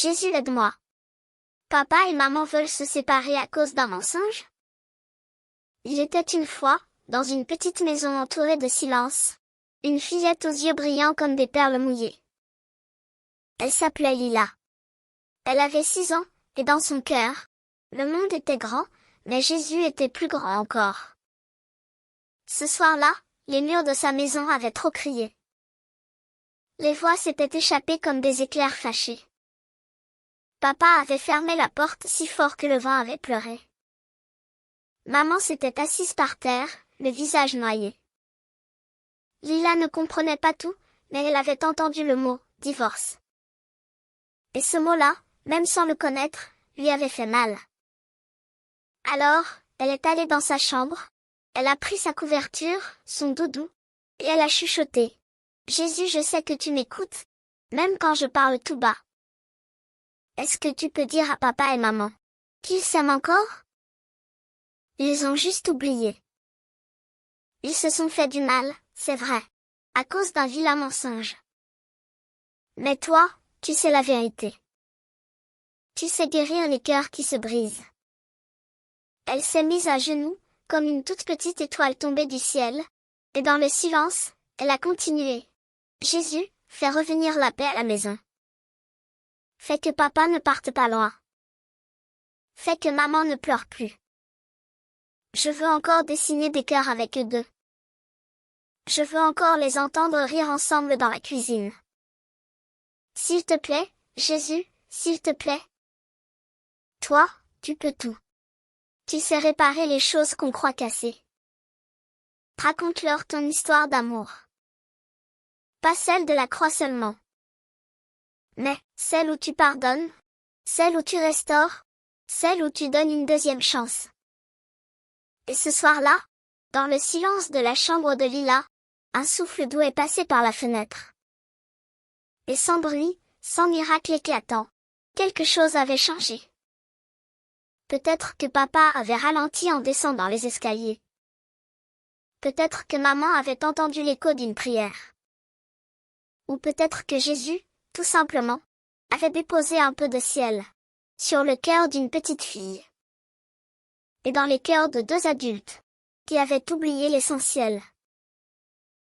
Jésus, aide-moi. Papa et maman veulent se séparer à cause d'un mensonge? Il était une fois, dans une petite maison entourée de silence, une fillette aux yeux brillants comme des perles mouillées. Elle s'appelait Lila. Elle avait 6 ans, et dans son cœur, le monde était grand, mais Jésus était plus grand encore. Ce soir-là, les murs de sa maison avaient trop crié. Les voix s'étaient échappées comme des éclairs fâchés. Papa avait fermé la porte si fort que le vent avait pleuré. Maman s'était assise par terre, le visage noyé. Lila ne comprenait pas tout, mais elle avait entendu le mot « divorce ». Et ce mot-là, même sans le connaître, lui avait fait mal. Alors, elle est allée dans sa chambre, elle a pris sa couverture, son doudou, et elle a chuchoté. « Jésus, je sais que tu m'écoutes, même quand je parle tout bas. Est-ce que tu peux dire à papa et maman qu'ils s'aiment encore? Ils ont juste oublié. Ils se sont fait du mal, c'est vrai, à cause d'un vilain mensonge. Mais toi, tu sais la vérité. Tu sais guérir les cœurs qui se brisent. » Elle s'est mise à genoux, comme une toute petite étoile tombée du ciel, et dans le silence, elle a continué. « Jésus, fais revenir la paix à la maison. Fais que papa ne parte pas loin. Fais que maman ne pleure plus. Je veux encore dessiner des cœurs avec eux deux. Je veux encore les entendre rire ensemble dans la cuisine. S'il te plaît, Jésus, s'il te plaît. Toi, tu peux tout. Tu sais réparer les choses qu'on croit cassées. Raconte-leur ton histoire d'amour. Pas celle de la croix seulement, mais celle où tu pardonnes, celle où tu restaures, celle où tu donnes une deuxième chance. » Et ce soir-là, dans le silence de la chambre de Lila, un souffle doux est passé par la fenêtre. Et sans bruit, sans miracle éclatant, quelque chose avait changé. Peut-être que papa avait ralenti en descendant les escaliers. Peut-être que maman avait entendu l'écho d'une prière. Ou peut-être que Jésus, tout simplement, avait déposé un peu de ciel sur le cœur d'une petite fille. Et dans les cœurs de 2 adultes qui avaient oublié l'essentiel.